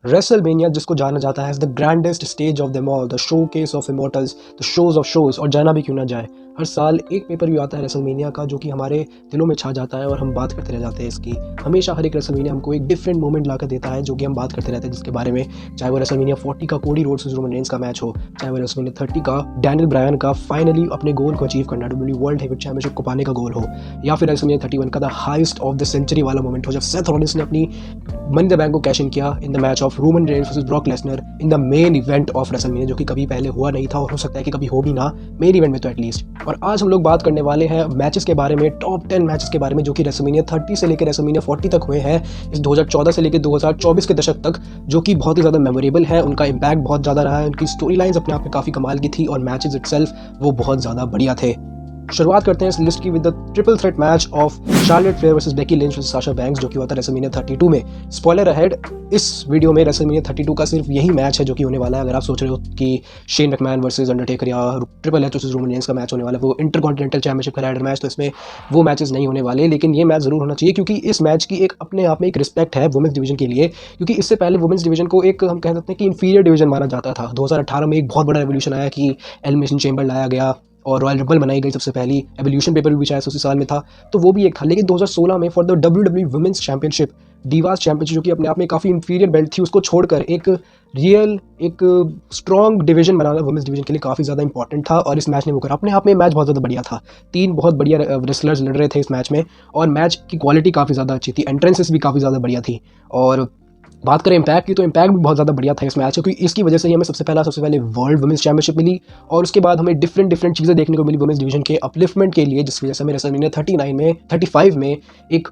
WrestleMania जिसको जाना जाता है as the grandest stage of them all, the showcase of immortals, the shows of shows, और जाना भी क्यों ना जाए। हर साल एक पेपर व्यू आता है रेसलमेनिया का जो कि हमारे दिलों में छा जाता है और हम बात करते रह जाते हैं इसकी। हमेशा हर एक रेसलमेनिया हमको एक डिफरेंट मोमेंट ला कर देता है जो कि हम बात करते रहते हैं जिसके बारे में, चाहे वो रेसलमेनिया 40 का कोडी रोड्स रोमन रेंस का मैच हो, चाहे वो रेसलमेनिया 30 का डैनियल ब्रायन का फाइनली अपने गोल को अचीव करना, डब्ल्यूडब्ल्यूई वर्ल्ड हेवीवेट चैंपियनशिप को पाने का गोल हो, या फिर रेसलमेनिया 31 का the highest of the century वाला मोमेंट हो जब सेथ रॉलिंस ने अपनी मनी द बैंक को कैश इन किया in the match of Roman Reigns versus Brock Lesnar in the main event of WrestleMania, जो कि कभी पहले हुआ नहीं था और हो सकता है कि कभी हो भी ना मेन इवेंट में तो एटलीस्ट। और आज हम लोग बात करने वाले हैं मैचेस के बारे में, टॉप 10 मैचेस के बारे में जो कि रेसलमेनिया 30 से लेकर रेसलमेनिया 40 तक हुए हैं इस 2014 से लेकर 2024 के दशक तक, जो कि बहुत ही ज़्यादा मेमोरेबल है। उनका इम्पैक्ट बहुत ज़्यादा रहा है, उनकी स्टोरी लाइन्स अपने आप में काफ़ी कमाल की थी और मैचेस इटसेल्फ वो बहुत ज़्यादा बढ़िया थे। शुरुआत करते हैं इस लिस्ट की with the triple threat match of Charlotte Flair versus Becky Lynch versus Sasha banks जो कि हुआ था रेसलमेनिया 32 में। स्पॉइलर अहेड, इस वीडियो में रेसलमेनिया 32 का सिर्फ यही मैच है जो कि होने वाला है। अगर आप सोच रहे हो कि शेन मैकमैन वर्सेस अंडरटेकर या triple H versus Roman Reigns का मैच होने वाला है, वो इंटरकॉन्टिनेंटल चैंपियनशिप का लैडर मैच, तो इसमें वो मैचेस नहीं होने वाले। लेकिन ये मैच जरूर होना चाहिए क्योंकि इस मैच की एक अपने आप में एक रिस्पेक्ट है वुमेंस डिवीजन के लिए, क्योंकि इससे पहले वुमेंस डिवीजन को एक हम कह सकते हैं कि इंफीरियर डिवीजन माना जाता था। 2018 में एक बहुत बड़ा रेवोल्यूशन आया कि एलिमिनेशन चेंबर लाया गया और रॉयल रंबल बनाई गई सबसे पहली, एवोल्यूशन पेपर भी शायद उसी साल में था, तो वो भी एक था। लेकिन 2016 में for the WWE women's championship, divas championship जो कि अपने आप में काफ़ी इंफीरियर बेल्ट थी, उसको छोड़कर एक रियल एक स्ट्रॉन्ग डिवीजन बनाना वुमेन्स डिवीजन के लिए काफ़ी ज़्यादा इंपॉर्टेंट था और इस मैच ने वो करा। अपने आप में मैच बहुत ज़्यादा बढ़िया था, 3 बहुत बढ़िया रेसलर्स लड़ रहे थे इस मैच में और मैच की क्वालिटी काफ़ी ज़्यादा अच्छी थी, एंट्रेंसेस भी काफ़ी ज़्यादा बढ़िया थी। और बात करें इम्पैक्ट की तो इम्पैक्ट भी बहुत ज़्यादा बढ़िया था इस मैच, क्योंकि इसकी वजह से ही हमें सबसे पहले वर्ल्ड वुमेन्स चैंपियनशिप मिली और उसके बाद हमें डिफरेंट चीज़ें देखने को मिली वुमेन्स डिवीजन के अपलिफ्टमेंट के लिए, जिसकी वजह से हमें रेसलमेनिया 35 में एक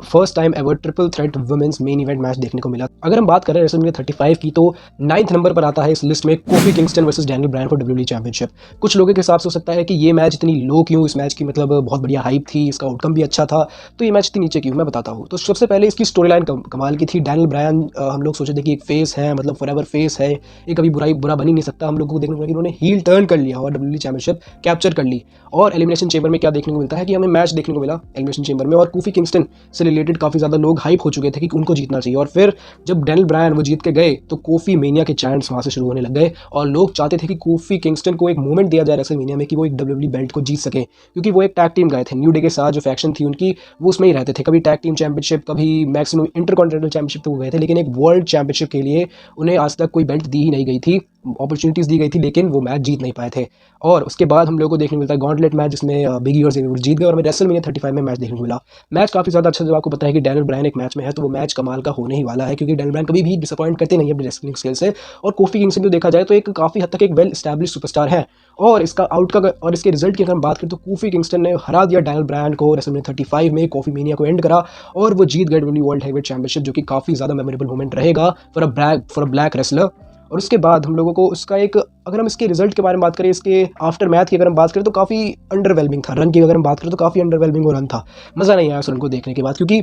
first time ever triple threat women's main event match देखने को मिला। अगर हम बात करें रेसलमेनिया 35 की तो 9th नंबर पर आता है इस लिस्ट में coffee Kingston versus Daniel Brian for WWE championship. कुछ लोगों के हिसाब से हो सकता है कि ये मैच इतनी लो क्यों, इस मैच की मतलब बहुत बढ़िया हाइप थी, इसका आउटकम भी अच्छा था, तो ये मैच इतनी नीचे क्यों, मैं बताता हूँ। तो सबसे पहले इसकी स्टोरी लाइन कमाल की थी। डैनियल ब्रायन हम लोग सोचे थे कि एक फेस है, मतलब फॉरएवर फेस है, ये कभी बुरा बन ही नहीं सकता। हम लोगों को देखने को मिला कि उन्होंने हील टर्न कर लिया और डब्ल्यूडब्ल्यूई चैंपियनशिप कैप्चर कर ली। और एलिमिनेशन चेंबर में क्या देखने को मिलता है कि हमें मैच देखने को मिला एलिमिनेशन चेंबर में और कोफी किंगस्टन से रिलेटेड काफ़ी ज़्यादा लोग हाइप हो चुके थे कि उनको जीतना चाहिए। और फिर जब डैनियल ब्रायन वो जीत के गए तो कोफी मेनिया के चैंट्स वहाँ से शुरू होने लग गए और लोग चाहते थे कि कोफी किंगस्टन को एक मोमेंट दिया जाए रेसलमेनिया में कि वो एक डब्ल्यूडब्ल्यूई बेल्ट को जीत सके, क्योंकि वो एक टैग टीम गए थे। न्यू डे के साथ जो फैक्शन थी उनकी, वो उसमें ही रहते थे, कभी टैग टीम चैंपियनशिप, कभी मैक्सिमम इंटरकॉन्टिनेंटल चैंपियनशिप तो वो गए थे, लेकिन एक वर्ल्ड चैंपियनशिप के लिए उन्हें आज तक कोई बेल्ट दी ही नहीं गई थी। अपॉर्चुनिटीज़ दी गई थी लेकिन वो मैच जीत नहीं पाए थे। और उसके बाद हम लोगों को देखने को मिलता है गॉन्टलेट मैच जिसमें बिगी और ज़ेवियर जीत गए और हमें रेसलमेनिया 35 में मैच देखने को मिला। मैच काफ़ी ज़्यादा अच्छा, जब आपको पता है कि डैनियल ब्रायन एक मैच में है तो वो मैच कमाल का होने ही वाला है, क्योंकि डैनियल ब्रायन कभी भी डिसअपॉइंट करते नहीं है अपने रेसलिंग स्किल से। और कोफी किंगस्टन को देखा जाए तो एक काफ़ी हद तक एक वेल एस्टैब्लिश सुपरस्टार है और इसका और इसके रिजल्ट की अगर हम बात करें तो कोफी किंगस्टन ने हरा दिया डैनियल ब्रायन को रेसलमेनिया 35 में, कोफी मेनिया को एंड करा और वो जीत गए डब्ल्यूडब्ल्यूई वर्ल्ड हेवीवेट चैंपियनशिप, जो कि काफ़ी ज़्यादा मेमोरेबल मोमेंट रहेगा फॉर अ ब्लैक रेसलर। और उसके बाद हम लोगों को उसका एक, अगर हम इसके रिजल्ट के बारे में बात करें, इसके आफ्टर मैथ की अगर हम बात करें तो काफ़ी अंडरवेलमिंग था। रन की अगर हम बात करें तो काफ़ी अंडरवेलमिंग रन था, मज़ा नहीं आया उस रन को देखने के बाद, क्योंकि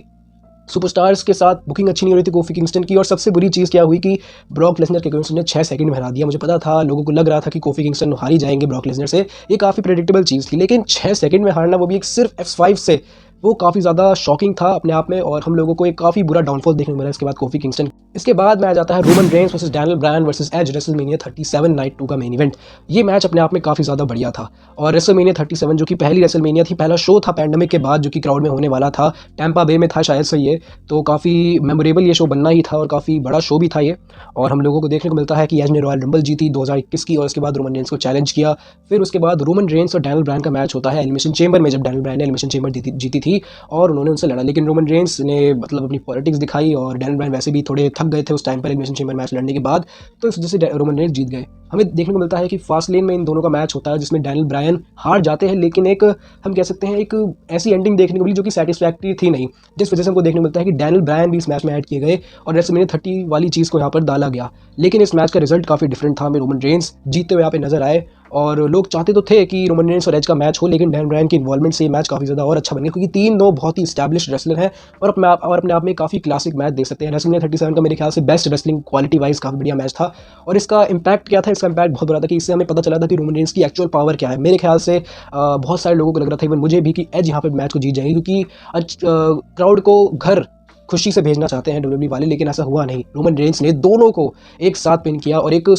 सुपरस्टार्स के साथ बुकिंग अच्छी नहीं हो रही थी कोफी किंगस्टन की। और सबसे बुरी चीज़ क्या हुई कि ब्रॉक लेसनर के किंगस्टन ने 6 सेकंड में हरा दिया। मुझे पता था, लोगों को लग रहा था कि कोफी किंगस्टन हार ही जाएंगे ब्रॉक लेसनर से, ये काफ़ी प्रेडिक्टेबल चीज़ थी, लेकिन 6 सेकंड में हारना, वो भी एक सिर्फ F5 से, वो काफ़ी ज़्यादा शॉकिंग था अपने आप में और हम लोगों को एक काफ़ी बुरा डाउनफॉल देखने को मिला इसके बाद कोफी किंगस्टन। इसके बाद मैच आता है Roman Reigns versus Daniel Bryan versus Edge WrestleMania 37 night 2 का मेन इवेंट। ये मैच अपने आप में काफ़ी ज़्यादा बढ़िया था और रेसलमेनिया 37 जो कि पहली रेसलमेनिया थी, पहला शो था पैंडेमिक के बाद जो कि क्राउड में होने वाला था, टैंपा बे में था शायद से ये, तो काफ़ी मेमोरेबल ये शो बनना ही था और काफ़ी बड़ा शो भी था ये। और हम लोगों को देखने को मिलता है कि एज ने रॉयल रंबल जीती 2021 की और उसके बाद रोमन रेंस को चैलेंज किया। फिर उसके बाद रोमन रेंस और डैनियल ब्रायन का मैच होता है एलिमिनेशन चेंबर में, जब डैनियल ब्रायन ने एलिमिनेशन चेंबर जीती थी और उन्होंने उनसे लड़ा, लेकिन रोमन रेंस ने मतलब अपनी पॉलिटिक्स दिखाई और डैनियल ब्रायन वैसे भी थोड़े थक गए थे उस टाइम पर एलिमिनेशन चेंबर मैच लड़ने के बाद, तो इस वजह से रोमन रेंस जीत गए। हमें देखने को मिलता है कि फास्ट लेन में इन दोनों का मैच होता है जिसमें डैनियल ब्रायन हार जाते हैं, लेकिन एक हम कह सकते हैं एक ऐसी एंडिंग देखने को मिली जो कि सेटिस्फैक्ट्री थी नहीं, जिस वजह से हमको देखने को मिलता है कि डैनियल ब्रायन भी इस मैच में ऐड किए गए और रेसलमेनिया 30 वाली चीज़ को यहाँ पर डाला गया। लेकिन इस मैच का रिजल्ट काफ़ी डिफरेंट था, हमें रोमन रेंस जीतते हुए यहाँ पे नजर आए और लोग चाहते तो थे कि रोमन रेंस और एज का मैच हो, लेकिन डैनियल ब्रायन की इन्वॉल्वमेंट से ये मैच काफ़ी ज़्यादा और अच्छा बन गया, क्योंकि 3 बहुत ही स्टैब्लिश्ड रेसलर हैं और अपने आप में काफ़ी क्लासिक मैच देख सकते हैं। रेसलमेनिया 37 का मेरे ख्याल से बेस्ट रेसलिंग क्वालिटी वाइज काफ़ी बढ़िया मैच था और इसका इम्पैक्ट क्या था, इसका इम्पैक्ट बहुत बड़ा था कि इससे हमें पता चला था कि रोमन रेंस की एक्चुअल पावर क्या है। मेरे ख्याल से बहुत सारे लोगों को लग रहा था, इवन मुझे भी, कि एज यहाँ पर मैच को जीत जाएगी, क्योंकि क्राउड को घर खुशी से भेजना चाहते हैं डब्ल्यूडब्ल्यू वाले, लेकिन ऐसा हुआ नहीं। रोमन रेंस ने दोनों को एक साथ पिन किया और एक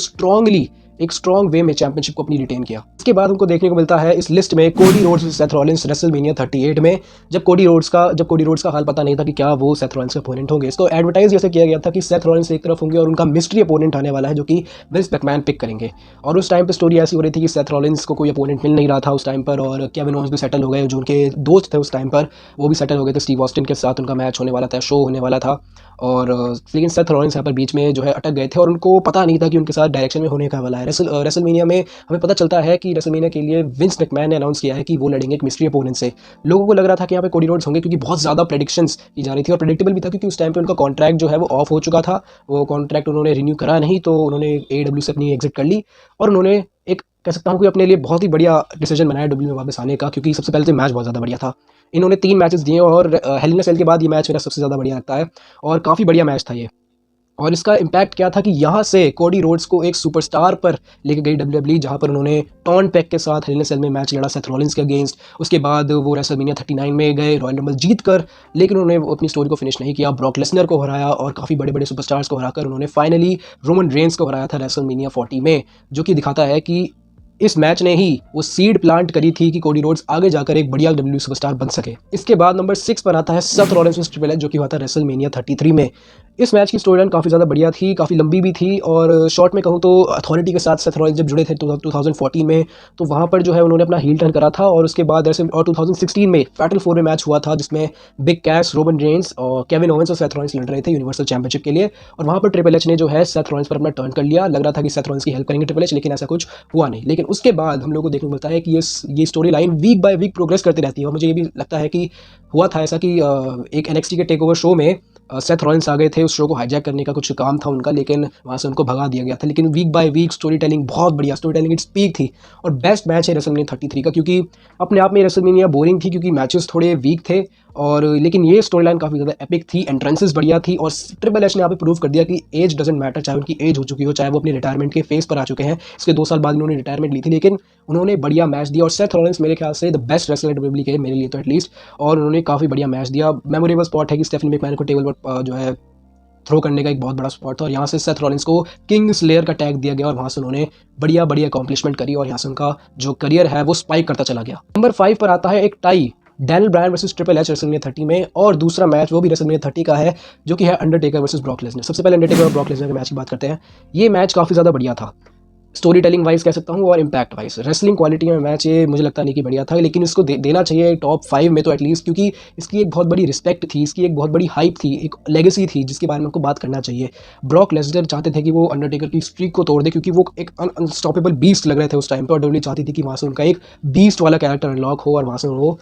स्ट्रॉन्ग वे में चैंपियनशिप को अपनी रिटेन किया। इसके बाद हमको देखने को मिलता है इस लिस्ट में Cody Rhodes versus Seth Rollins WrestleMania 38 में, जब कोडी रोड्स का हाल पता नहीं था कि क्या वो सेथ रॉलिंस के अपोनेंट होंगे। इसको एडवर्टाइज ऐसे किया गया था कि सेथ रॉलिंस एक तरफ होंगे और उनका मिस्ट्री अपोनेंट आने वाला है जो कि विंस मैकमैन पिक करेंगे। और उस टाइम पर स्टोरी ऐसी हो रही थी कि सेथ रॉलिंस को कोई अपोनेंट मिल नहीं रहा था उस टाइम पर, और केविन ओवेंस भी सेटल हो गए, जो उनके दोस्त थे उस टाइम पर वो भी सेटल हो गए थे। स्टीव ऑस्टिन के साथ उनका मैच होने वाला था, शो होने वाला था, और लेकिन सेथ रॉलिंस यहाँ पर बीच में जो है अटक गए थे और उनको पता नहीं था कि उनके साथ डायरेक्शन में होने का वाला है। रेसलमेनिया में हमें पता चलता है कि रेसलमेनिया के लिए विंस मैकमैन ने अनाउंस किया है कि वो लड़ेंगे एक मिस्ट्री अपोनेंट से। लोगों को लग रहा था कि यहाँ पे कोडी रोड्स होंगे क्योंकि बहुत ज़्यादा प्रेडिक्शंस की जा रही थी और प्रेडिक्टेबल भी था क्योंकि उस टाइम पे उनका कॉन्ट्रैक्ट जो है वो ऑफ हो चुका था। वो कॉन्ट्रैक्ट उन्होंने रिन्यू करा नहीं, तो उन्होंने AEW से अपनी एग्जिट कर ली और उन्होंने एक कह सकता हूँ कि अपने लिए बहुत ही बढ़िया डिसीजन बनाया डब्ल्यू में वापस आने का, क्योंकि सबसे पहले तो मैच बहुत ज़्यादा बढ़िया था। इन्होंने 3 मैचेस दिए और हेल इन अ सेल के बाद ये मैच मेरा सबसे ज़्यादा बढ़िया लगता है और काफ़ी बढ़िया मैच था ये। और इसका इम्पैक्ट क्या था कि यहाँ से कोडी रोड्स को एक सुपरस्टार पर लेके गई डब्ल्यूडब्ल्यूई, जहाँ पर उन्होंने टॉन पैक के साथ हेल इन अ सेल में मैच लड़ा सेथ रॉलिंस के अगेंस्ट। उसके बाद वो रेसलमेनिया 39 में गए रॉयल रंबल जीत कर, लेकिन उन्होंने अपनी स्टोरी को फिनिश नहीं किया। ब्रॉक लेसनर को हराया और काफ़ी बड़े बड़े सुपरस्टार्स को हराकर उन्होंने फाइनली रोमन रेंस को हराया था रेसलमेनिया 40 में, जो कि दिखाता है कि इस मैच ने ही वो सीड प्लांट करी थी कि कोडी रोड्स आगे जाकर एक बढ़िया डब्ल्यू सुपरस्टार बन सके। इसके बाद नंबर 6 पर आता है Seth Rollins versus triple H, जो कि हुआ था रेसलमेनिया 33 में। इस मैच की स्टोरी लाइन काफ़ी ज़्यादा बढ़िया थी, काफ़ी लंबी भी थी, और शॉर्ट में कहूँ तो अथॉरिटी के साथ सेथ रॉलिंस जब जुड़े थे 2014 में, तो वहाँ पर जो है उन्होंने अपना हील टर्न करा था। और उसके बाद और 2016 में फैटल 4 में मैच हुआ था जिसमें बिग कैश, रोमन रेंस और केविन ओवेंस और सेथ रॉलिंस लड़ रहे थे यूनिवर्सल चैंपियनशिप के लिए। और वहाँ पर ट्रिपल एच ने जो है सेथ रॉलिंस पर अपना टर्न कर लिया। लग रहा था कि सेथ रॉलिंस की हेल्प करेंगे ट्रिपल एच, लेकिन ऐसा कुछ हुआ नहीं। लेकिन उसके बाद हम लोग को देखने को मिलता है कि ये story line week by week progress करती रहती है। और मुझे ये भी लगता है कि हुआ था ऐसा कि एक NXT के टेक ओवर शो में सेथ रॉलिंस आ गए थे, उस शो को हाईजैक करने का कुछ काम था उनका, लेकिन वहाँ से उनको भगा दिया गया था। लेकिन week by week story telling बहुत बढ़िया, स्टोरी टेलिंग इट्स पीक थी। और बेस्ट मैच है रेसलमेनिया 33 का, क्योंकि अपने आप में रेसलमेनिया बोरिंग थी क्योंकि मैचेस थोड़े वीक थे, और लेकिन ये स्टोरी लाइन काफ़ी ज़्यादा एपिक थी, एंट्रेंसेस बढ़िया थी। और ट्रिपल एच ने यहाँ पे प्रूव कर दिया कि एज डजंट मैटर, चाहे उनकी एज हो चुकी हो, चाहे वो अपनी रिटायरमेंट के फेस पर आ चुके हैं। इसके 2 साल बाद उन्होंने रिटायरमेंट ली थी, लेकिन उन्होंने बढ़िया मैच दिया। और सेथ रॉलिंस मेरे ख्याल से द बेस्ट रेसलर डब्ल्यूडब्ल्यूई के, मेरे लिए तो एटलीस्ट, और उन्होंने काफ़ी बढ़िया मैच दिया। मेमोरेबल स्पॉट है कि स्टेफनी मैकमैन को टेबल पर जो है थ्रो करने का एक बहुत बड़ा स्पॉट था, और यहाँ से सेथ रॉलिंस को किंग स्लेयर का टैग दिया गया और वहाँ से उन्होंने बढ़िया अकॉम्प्लिशमेंट करी और यहाँ से उनका जो करियर है वो स्पाइक करता चला गया। नंबर 5 पर आता है एक tie, Daniel Bryan versus triple H WrestleMania 30 में, और दूसरा मैच वो भी रेसलमेनिया 30 का है जो कि है अंडरटेकर वर्सेस ब्रॉक लेसनर। सबसे पहले अंडरटेकर और ब्रॉक लेसनर के मैच की बात करते हैं। ये मैच काफ़ी ज़्यादा बढ़िया था, स्टोरी टेलिंग वाइज कह सकता हूँ और इम्पैक्ट वाइज। रेसलिंग क्वालिटी में मैच ये मुझे लगता नहीं कि बढ़िया था, लेकिन इसको देना चाहिए टॉप 5 में तो एटलीस्ट, क्योंकि इसकी एक बहुत बड़ी रिस्पेक्ट थी, इसकी एक बहुत बड़ी हाइप थी, एक लेगेसी थी जिसके बारे में हमको बात करना चाहिए। ब्रॉक लेसनर चाहते थे कि वो अंडरटेकर की स्ट्रीक को तोड़ दे, क्योंकि वो एक अनस्टॉपेबल बीस्ट लग रहे थे उस टाइम पर, और डब्ल्यूडब्ल्यूई चाहती थी कि वहाँ से उनका एक बीस्ट वाला कैरेक्टर अनलॉक हो और वहाँ से वो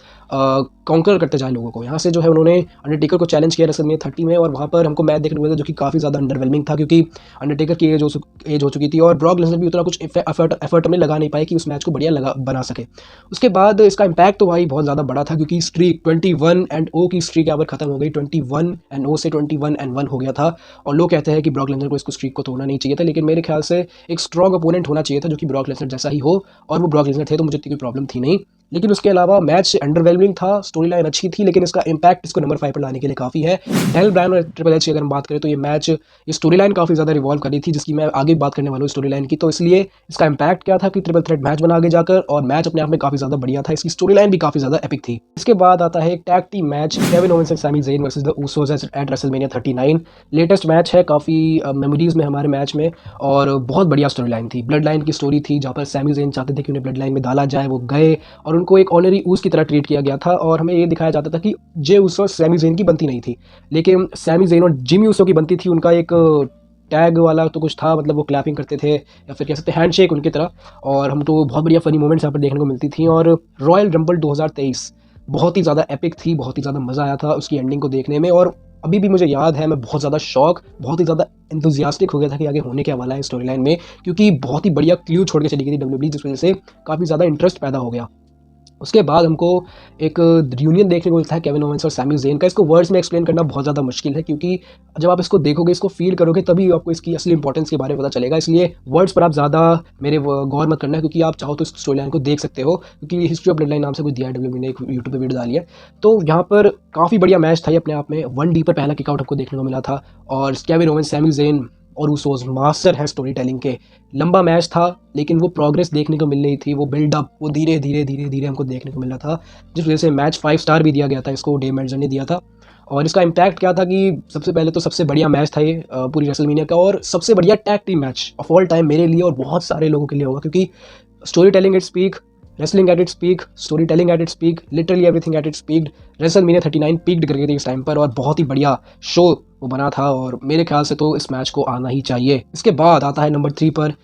कॉन्कर करते जाए लोगों को। यहाँ से जो है उन्होंने अंडरटेकर को चैलेंज किया रेसलमेनिया 30 में, और वहाँ पर हमको मैच देखने को मिला जो कि काफ़ी ज़्यादा अंडरवेलमिंग था, क्योंकि अंडरटेकर की एज हो चुकी थी और ब्रॉक लेसनर भी उतना कुछ एफर्ट में लगा नहीं पाए कि उस मैच को बढ़िया बना सके। उसके बाद इसका इम्पैक्ट तो भाई बहुत ज़्यादा बड़ा था, क्योंकि स्ट्रीक 21-0 की स्ट्रीक यहाँ पर खत्म हो गई। 21-0 से 21-1 हो गया था, और लोग कहते हैं कि ब्रॉक लेसनर को इसको स्ट्रीक को तोड़ना नहीं चाहिए था, लेकिन मेरे ख्याल से एक स्ट्रॉन्ग अपोनेंट होना चाहिए था जो कि ब्रॉक लेसनर जैसा ही हो, और वो ब्रॉक लेसनर थे तो मुझे इतनी कोई प्रॉब्लम थी नहीं। लेकिन उसके अलावा मैच अंडरवेलमिंग था, स्टोरी लाइन अच्छी थी, लेकिन इसका इम्पैक्ट इसको नंबर 5 पर लाने के लिए काफ़ी है। डैनियल ब्रायन और ट्रिपल एच की अगर हम बात करें तो ये स्टोरी लाइन काफ़ी ज़्यादा रिवॉल्व करी थी, जिसकी मैं आगे बात करने वाला हूँ स्टोरी लाइन की। तो इसलिए इसका इम्पैक्ट क्या था कि ट्रिपल थ्रेट मैच बना आगे जाकर, और मैच अपने आप में काफ़ी ज़्यादा बढ़िया था, इसकी स्टोरी लाइन भी काफ़ी ज़्यादा एपिक थी। इसके बाद आता है एक tag team match, Kevin Owens and Sami Zayn versus the Usos at WrestleMania 39। Latest match है, काफ़ी मेमोरीज में हमारे मैच में, और बहुत बढ़िया स्टोरी लाइन थी। ब्लड लाइन की स्टोरी थी, जहाँ पर सैमी ज़ेन चाहते थे कि उन्हें ब्लड लाइन में डाला जाए, वो गए और उनको एक ऑनरी ऊस की तरह ट्रीट किया गया था, और हमें ये दिखाया जाता था कि जे उसो सैमी ज़ेन की बनती नहीं थी, लेकिन सैमी ज़ेन और जिमी ऊसो की बनती थी। उनका एक टैग वाला तो कुछ था, मतलब वो क्लैपिंग करते थे या फिर कह सकते हैं हैंडशेक उनकी तरह, और हम तो बहुत बढ़िया फनी मोमेंट्स यहाँ पर देखने को मिलती थी। और रॉयल रंबल 2023 बहुत ही ज़्यादा एपिक थी, बहुत ही ज़्यादा मज़ा आया था उसकी एंडिंग को देखने में, और अभी भी मुझे याद है मैं बहुत ज़्यादा बहुत ही ज़्यादा एंथुजियास्टिक हो गया था कि आगे होने क्या वाला है स्टोरी लाइन में, क्योंकि बहुत ही बढ़िया क्लू छोड़ के चली गई थी डब्ल्यूडब्ल्यूई, जिस वजह से काफ़ी ज़्यादा इंटरेस्ट पैदा हो गया। उसके बाद हमको एक रियूनियन देखने को मिलता है केविन ओवेंस और सैमी ज़ेन का। इसको वर्ड्स में एक्सप्लेन करना बहुत ज़्यादा मुश्किल है, क्योंकि जब आप इसको देखोगे, इसको फ़ील करोगे, तभी आपको इसकी असली इंपॉर्टेंस के बारे में पता चलेगा। इसलिए वर्ड्स पर आप ज़्यादा मेरे गौर मत करना, क्योंकि आप चाहो तो इस स्टोरी लाइन को देख सकते हो, क्योंकि हिस्ट्री ऑफ ब्लड लाइन नाम से कुछ दिया है डब्ल्यूडब्ल्यूई ने, एक यूट्यूब पर वीडियो डाली है। तो यहाँ पर काफ़ी बढ़िया मैच था ये अपने आप में। 1D पर पहला किकआउट हमको देखने को मिला था, और केविन ओवेंस, सैमी ज़ेन और उसोज मास्टर है स्टोरी टेलिंग के। लंबा मैच था, लेकिन वो प्रोग्रेस देखने को मिल रही थी, वो बिल्डअप, वो धीरे धीरे धीरे धीरे हमको देखने को मिल रहा था, जिस वजह से मैच 5 स्टार भी दिया गया था इसको, डेव मेल्टजर ने दिया था। और इसका इम्पैक्ट क्या था कि सबसे पहले तो सबसे बढ़िया मैच था ये पूरी रेसलमेनिया का, और सबसे बढ़िया tag team match of all time मेरे लिए और बहुत सारे लोगों के लिए होगा, क्योंकि story telling at speak, wrestling at its peak, story telling at its peak, literally everything at its peaked. WrestleMania 39 peaked कर गई थी इस टाइम पर, और बहुत ही बढ़िया शो वो बना था, और मेरे ख्याल से तो इस मैच को आना ही चाहिए। इसके बाद आता है नंबर 3 पर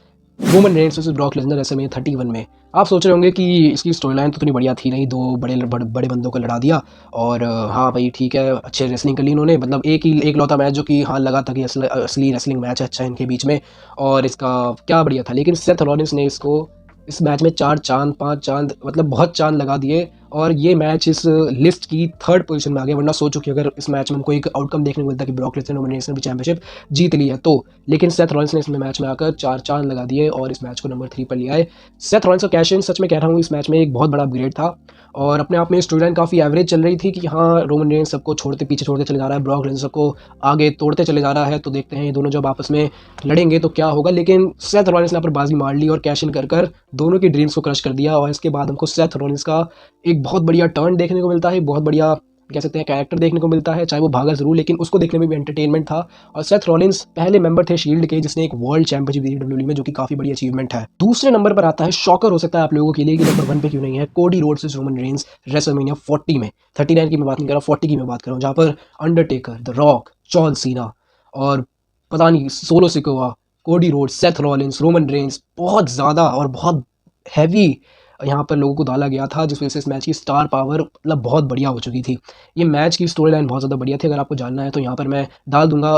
Roman Reigns versus Brock Lesnar WrestleMania 31 में। आप सोच रहे होंगे कि इसकी स्टोरी लाइन तो इतनी बढ़िया थी नहीं, दो बड़े बंदों को लड़ा दिया, और हाँ भाई ठीक है, अच्छे रेसलिंग कर ली इन्होंने, मतलब एक लौता मैच जो कि हाँ लगा था कि असली रेसलिंग मैच है अच्छा इनके बीच में, और इसका क्या बढ़िया था। लेकिन सेथ रॉलिंस ने इसको इस मैच में 4 चांद 5 चांद, मतलब बहुत चांद लगा दिए, और ये मैच इस लिस्ट की 3rd पोजीशन में आ गया। वरना सोचो कि अगर इस मैच में हमको एक आउटकम देखने को मिलता कि ब्रॉक लेसनर रोमन रेंस ने भी चैंपियनशिप जीत ली है तो, लेकिन सेथ रॉलिंस ने इसमें मैच में आकर 4 चांद लगा दिए और इस मैच को नंबर 3 पर लिया है। सेथ रॉलिंस का कैश इन, सच में कह रहा हूँ, इस मैच में एक बहुत बड़ा अपग्रेड था, और अपने आप में स्टोरी लाइन काफ़ी एवरेज चल रही थी कि हाँ रोमन रेंस सबको पीछे छोड़ते चले जा रहा है, ब्रॉक लेसनर सबको आगे तोड़ते चले जा रहा है, तो देखते हैं ये दोनों जब आपस में लड़ेंगे तो क्या होगा। लेकिन सेथ रॉलिंस ने यहाँ पर बाजी मार ली और कैश इन कर दोनों की ड्रीम्स को क्रश कर दिया, और इसके बाद हमको सेथ रॉलिंस का एक बहुत बढ़िया टर्न देखने को मिलता है, बहुत बढ़िया कह सकते हैं कैरेक्टर देखने को मिलता है, चाहे वो भागा जरूर, लेकिन उसको देखने में भी एंटरटेनमेंट था। और सेथ रॉलिंस पहले मेंबर थे शील्ड के जिसने एक वर्ल्ड चैंपियनशिप दी डब्ल्यूडब्ल्यूई में, जो कि काफी बड़ी अचीवमेंट है। दूसरे नंबर पर आता है, शॉकर हो सकता है आप लोगों के लिए कि नंबर 1 पे क्यों नहीं है, Cody Rhodes versus Roman Reigns WrestleMania 40 में। 39 की मैं बात नहीं कर रहा, 40 की मैं बात कर रहा हूँ, जहाँ पर Undertaker, the rock, John Cena और पता नहीं solo Sikoa, Cody Rhodes, Seth Rollins, Roman Reigns, बहुत ज़्यादा और बहुत हैवी यहाँ पर लोगों को डाला गया था, जिस वजह से इस मैच की स्टार पावर मतलब बहुत बढ़िया हो चुकी थी। ये मैच की स्टोरी लाइन बहुत ज़्यादा बढ़िया थी। अगर आपको जानना है तो यहाँ पर मैं डाल दूंगा,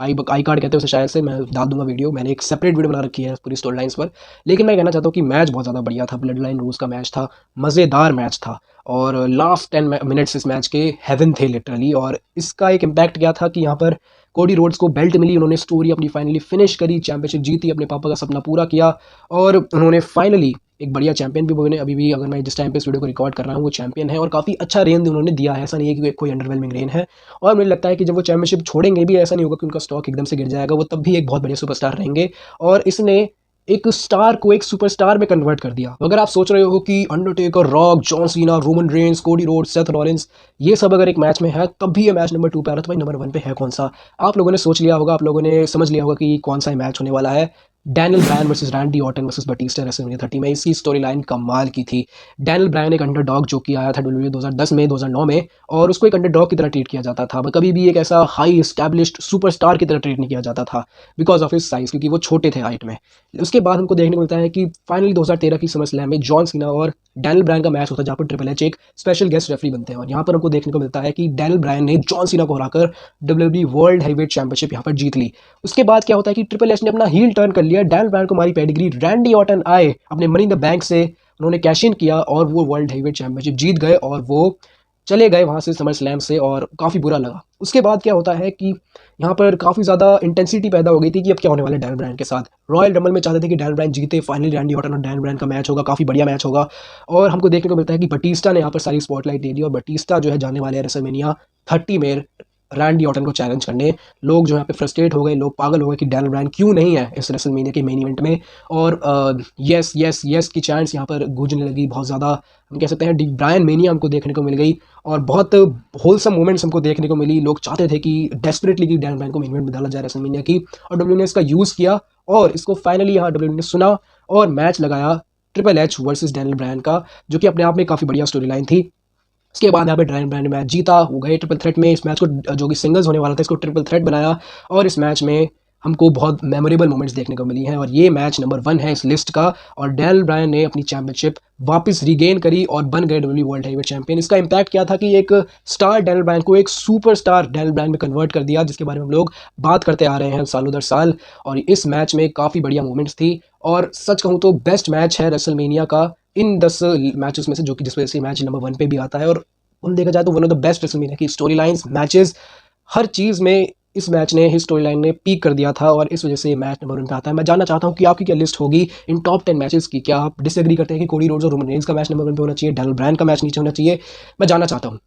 आई कार्ड कहते हैं उसे शायद से, मैं डाल दूंगा वीडियो, मैंने एक सेपरेट वीडियो बना रखी है पूरी स्टोरी लाइन्स पर। लेकिन मैं कहना चाहता हूँ कि मैच बहुत ज़्यादा बढ़िया था, ब्लड लाइन रूल्स का मैच था, मज़ेदार मैच था, और लास्ट 10 मिनट्स इस मैच के हेवन थे लिटरली। और इसका एक इम्पैक्ट क्या था कि यहाँ पर कोडी रोड्स को बेल्ट मिली, उन्होंने स्टोरी अपनी फाइनली फिनिश करी, चैंपियनशिप जीती, अपने पापा का सपना पूरा किया, और उन्होंने फाइनली एक बढ़िया चैंपियन भी बने। अभी भी अगर मैं जिस टाइम पे इस वीडियो को रिकॉर्ड कर रहा हूँ वो चैंपियन है, और काफ़ी अच्छा रेन उन्होंने दिया है, ऐसा नहीं है कि कोई अंडरवेलमिंग रेन है। और मुझे लगता है कि जब वो चैंपियनशिप छोड़ेंगे भी, ऐसा नहीं होगा कि उनका स्टॉक एकदम से गिर जाएगा, वो तब भी एक बहुत बड़े सुपरस्टार रहेंगे। और इसने एक स्टार को एक सुपरस्टार में कन्वर्ट कर दिया। अगर आप सोच रहे हो कि Undertaker, rock, John Cena, Roman Reigns, Cody Rhodes, Seth Rollins, ये सब अगर एक मैच में है तब भी ये मैच नंबर 2 पे आ रहा, तो भाई नंबर 1 पे है कौन सा? आप लोगों ने सोच लिया होगा, आप लोगों ने समझ लिया होगा कि कौन सा मैच होने वाला है। Daniel Bryan versus Randy Orton versus Batista WrestleMania 30 में। इसकी स्टोरी लाइन कमाल की थी। डैनियल ब्रायन एक अंडरडॉग जो कि आया था डब्ल्यूडब्ल्यूई 2010 में, 2009 में, और उसको एक अंडरडॉग की तरह ट्रीट किया जाता था, कभी भी एक ऐसा हाई एस्टैब्लिश्ड सुपरस्टार की तरह ट्रीट नहीं किया जाता था, बिकॉज ऑफ हिज साइज, क्योंकि वो छोटे थे हाइट में। उसके बाद हमको देखने को मिलता है कि फाइनली 2013 की समर स्लैम में जॉन सीना और डैनियल ब्रायन का मैच होता है, जहाँ पर ट्रिपल एच एक स्पेशल गेस्ट रेफरी बनते हैं, और यहाँ पर हमको देखने को मिलता है कि डैनियल ब्रायन ने जॉन सीना को हराकर डब्ल्यूडब्ल्यूई वर्ल्ड हैवीवेट चैंपियनशिप यहाँ पर जीत ली। उसके बाद क्या होता है कि ट्रिपल एच ने अपना हील टर्न कर लिया, डैनियल ब्रायन को मारी पेडिग्री, रैंडी ऑर्टन आए अपने मनी इन द बैंक से, उन्होंने कैश इन किया और वो वर्ल्ड हैवीवेट चैंपियनशिप जीत गए, और वो चले गए वहाँ से समर स्लैम से, और काफ़ी बुरा लगा। उसके बाद क्या होता है कि यहाँ पर काफ़ी ज़्यादा इंटेंसिटी पैदा हो गई थी कि अब क्या होने वाला है डैनियल ब्रायन के साथ। रॉयल रंबल में चाहते थे कि डैनियल ब्रायन जीते, फाइनली रैंडी ऑर्टन और डैनियल ब्रायन का मैच होगा, काफ़ी बढ़िया मैच होगा, और हमको देखने को मिलता है कि बटिस्टा ने यहाँ पर सारी स्पॉटलाइट ले ली, और बटिस्टा जो है जाने वाले हैं रेसलमेनिया 30 में रैंडी ऑर्टन को चैलेंज करने। लोग जो यहाँ पे फ्रस्ट्रेट हो गए, लोग पागल हो गए कि डैनियल ब्रायन क्यों नहीं है इस रेसलमेनिया के मेन इवेंट में, और यस यस यस की चांस यहाँ पर गूंजने लगी बहुत ज़्यादा। हम कह सकते हैं डी ब्रायन मेनिया हमको देखने को मिल गई, और बहुत होलसम मोमेंट्स हमको देखने को मिली। लोग चाहते थे कि डेस्परेटली कि डैनियल ब्रायन को मेन इवेंट में डाला जाए रेसलमेनिया की, और डब्ल्यू ने इसका यूज़ किया, और इसको फाइनली यहाँ डब्ल्यू ने सुना और मैच लगाया triple H versus Daniel Brian का, जो कि अपने आप में काफ़ी बढ़िया स्टोरी लाइन थी। उसके बाद यहाँ पे डैनियल ब्रायन ने मैच जीता, वो गए ट्रिपल थ्रेट में। इस मैच को जो कि सिंगल्स होने वाला था, इसको ट्रिपल थ्रेट बनाया, और इस मैच में हमको बहुत मेमोरेबल मोमेंट्स देखने को मिली हैं, और ये मैच नंबर 1 है इस लिस्ट का। और डैनियल ब्रायन ने अपनी चैंपियनशिप वापस रीगेन करी और बन गए डब्ल्यूडब्ल्यूई वर्ल्ड हैवीवेट चैंपियन। इसका इम्पैक्ट क्या था कि एक स्टार डैनियल ब्रायन को एक सुपरस्टार डैनियल ब्रायन में कन्वर्ट कर दिया, जिसके बारे में हम लोग बात करते आ रहे हैं सालों दर साल। और इस मैच में काफ़ी बढ़िया मोमेंट्स थी, और सच कहूँ तो बेस्ट मैच है रेसलमेनिया का इन 10 मैचेस में से, जो कि जिस वजह से मैच नंबर 1 पे भी आता है। और हम देखा जाए तो one of the best WrestleMania की स्टोरी लाइन्स, मैचेस, हर चीज़ में इस मैच ने, इस स्टोरी लाइन ने पीक कर दिया था और इस वजह से ये मैच नंबर 1 पे आता है। मैं जानना चाहता हूँ कि आपकी क्या लिस्ट होगी इन टॉप 10 मैचेस की? क्या आप डिसएग्री करते हैं कि कोडी रोड्स और रोमन रेंस का मैच नंबर 1 पे होना चाहिए, डैनियल ब्रायन का मैच नीचे होना चाहिए? मैं जानना चाहता हूँ।